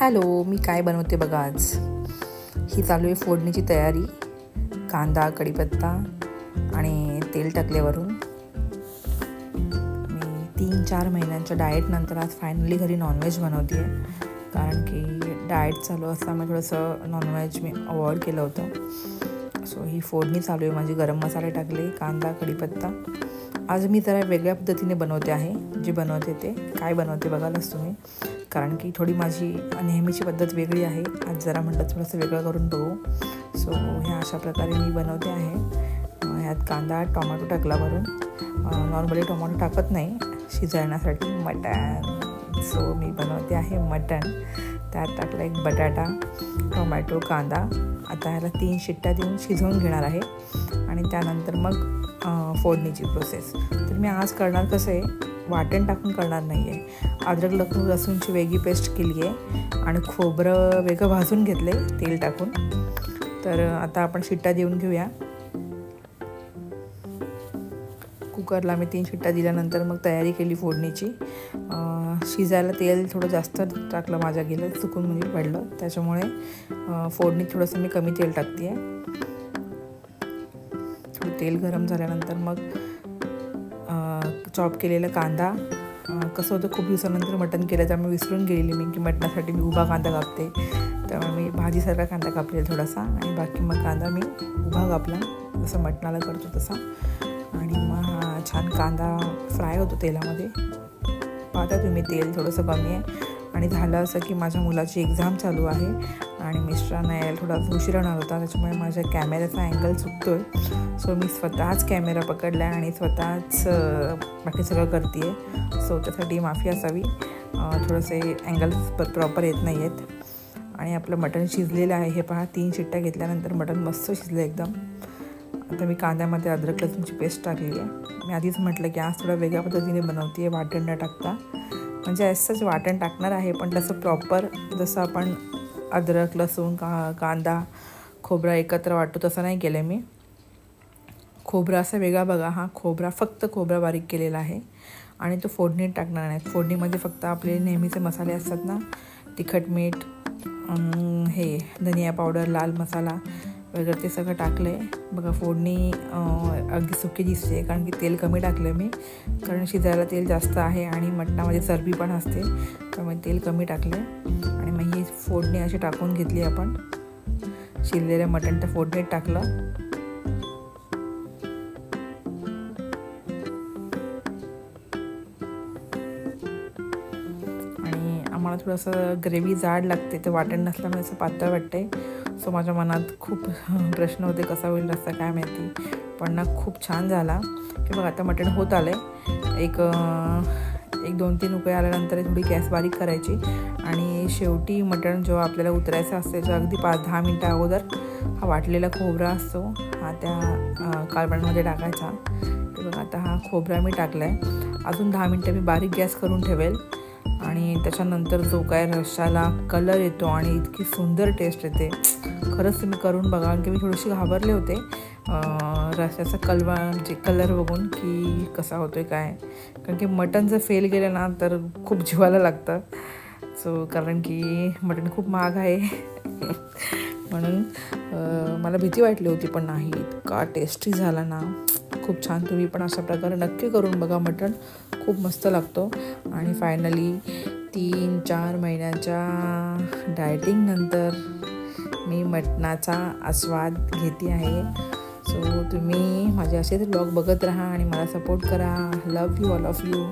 Hello, मी काय बनवते बघा आज. ही चालू आहे फोडणीची तयारी. कांदा, कढीपत्ता आणि तेल टाकल्यावरून मी 3-4 महिन्यांच्या डाएटनंतर आज फायनली घरी नॉनव्हेज बनवते आहे. कारण की डाएट चालू असताना थोडंसं नॉनव्हेज मी अवॉइड केलं होतं. सो ही फोडणी चालू आहे माझी. गरम मसाले टाकले, कांदा, कढीपत्ता. आज मी जरा वेगळ्या पद्धतीने बनवते आहे. जे बनवते ते काय बनवते बघालच तुम्ही. कारण की थोडी माझी नेहमीची पद्धत वेगळी आहे. आज जरा म्हटलं थोडंसं वेगळं करून बघू. सो ह्या अशा प्रकारे मी बनवते आहे. ह्यात कांदा, टोमॅटो टाकला वरून. नॉर्मली टोमॅटो टाकत नाही शिजवण्यासाठी. मटण, सो मी बनवते आहे मटण. त्यात टाकला एक बटाटा, टोमॅटो, कांदा. आता ह्याला 3 शिट्ट्या देऊन शिजवून घेणार आहे आणि त्यानंतर मग फोडणीची प्रोसेस. तर मी आज करणार कसं आहे, वाटण टाकून करणार नाही आहे. अद्रक लसूणची वेगळी पेस्ट केली आहे आणि खोबरं वेगळं भाजून घेतलं आहे तेल टाकून. तर आता आपण शिट्ट्या देऊन घेऊया. कुकरला मी 3 शिट्ट्या दिल्यानंतर मग तयारी केली फोडणीची. शिजायला तेल थोडं जास्त टाकलं, माझ्या गेलं चुकून म्हणजे पडलं. त्याच्यामुळे फोडणीत थोडंसं मी कमी तेल टाकते आहे. थोडं तेल गरम झाल्यानंतर मग चॉप केलेला कांदा. कसं होतं, खूप दिवसानंतर मटण केलं त्यामुळे विसरून गेलेली मी की मटणासाठी मी उभा कांदा कापते. त्यामुळे मी भाजीसारखा कांदा कापलेला थोडासा आणि बाकी मग कांदा मी उभा कापला, जसं मटणाला करतो तसा. आणि मग हा छान कांदा फ्राय होतो तेलामध्ये. पाहता तुम्ही तेल थोडंसं कमी आहे. आणि झालं असं की माझ्या मुलाची एक्झाम चालू आहे आणि मिस्टरांना यायला थोडासा उशीर होणार होता. त्याच्यामुळे माझ्या कॅमेऱ्याचा अँगल चुकतो आहे. सो मी स्वतःच कॅमेरा पकडला आहे आणि स्वतःच बाकी सगळं करते आहे. सो त्यासाठी माफी असावी. थोडेसे अँगल्स प्रॉपर येत नाही आहेत. आणि आपलं मटण शिजलेलं आहे. हे पहा, 3 शिट्ट्या घेतल्यानंतर मटण मस्त शिजलं एकदम. आता मी कांद्यामध्ये अद्रक लसूणची पेस्ट टाकली आहे. मी आधीच म्हटलं की आज थोडा वेगळ्या पद्धतीने बनवते आहे, वाटण न टाकता. म्हणजे असंच वाटण टाकणार आहे, पण तसं प्रॉपर जसं आपण अद्रक लसूण कांदा खोबरा एकत्र वाटतो तसं नाही केलं मी. खोबरा असा वेगळा बघा. हा खोबरा, फक्त खोबरा बारीक केलेला आहे आणि तो फोडणीत टाकणार नाही. फोडणीमध्ये फक्त आपले नेहमीचे मसाले असतात ना, तिखट, मीठ, हे धनिया पावडर, लाल मसाला वगैरे ते सगळं टाकलं आहे बघा. फोडणी अगदी सुकी दिसते कारण की तेल कमी टाकलं मी. कारण शिजायला तेल जास्त आहे आणि मटणामध्ये चरबी पण असते, त्यामुळे तेल कमी टाकलं आहे. आणि मग ही फोडणी अशी टाकून घेतली आपण. शिजलेलं मटण त्या फोडणीत टाकलं. आणि आम्हाला थोडंसं ग्रेव्ही जाड लागते, तर वाटण नसल्यामुळे असं पातळ वाटते. सो माझ्या मनात खूप प्रश्न होते, कसा होईल रस्ता काय माहिती. पण ना खूप छान झाला. हे बघा, आता मटण होत आलं आहे. एक 2-3 उकळी आल्यानंतर थोडी गॅस बारीक करायची आणि शेवटी मटण जेव्हा आपल्याला उतरायचं असते त्याच्या अगदी 5-10 मिनटं अगोदर हा वाटलेला खोबरा असतो, हा त्या कालवणामध्ये टाकायचा. हे बघा, आता हा खोबरा मी टाकला आहे. अजून 10 मिनटं मी बारीक गॅस करून ठेवेल. आणि त्याच्यानंतर जो काय रश्शाला कलर येतो आणि इतकी सुंदर टेस्ट येते. खरंच तुम्ही करून बघा. कारण की मी थोडीशी घाबरले होते रश्शाचा कलर बघून की कसा होतो आहे काय. कारण की मटण जर फेल गेलं ना तर खूप जीवाला लागतं. सो कारण की मटण खूप महाग आहे म्हणून मला भीती वाटली होती, पण नाही, इतका टेस्टी झाला ना, खूप छान. तुम्ही पण अशा प्रकारे नक्की करून बघा. मटण खूप मस्त लागतो. आणि फायनली 3-4 महिन्याच्या डाएटिंगनंतर मी मटणाचा आस्वाद घेते आहे. सो तुम्ही माझे असेच ब्लॉग बघत राहा आणि मला सपोर्ट करा. लव यू, ऑल ऑफ यू.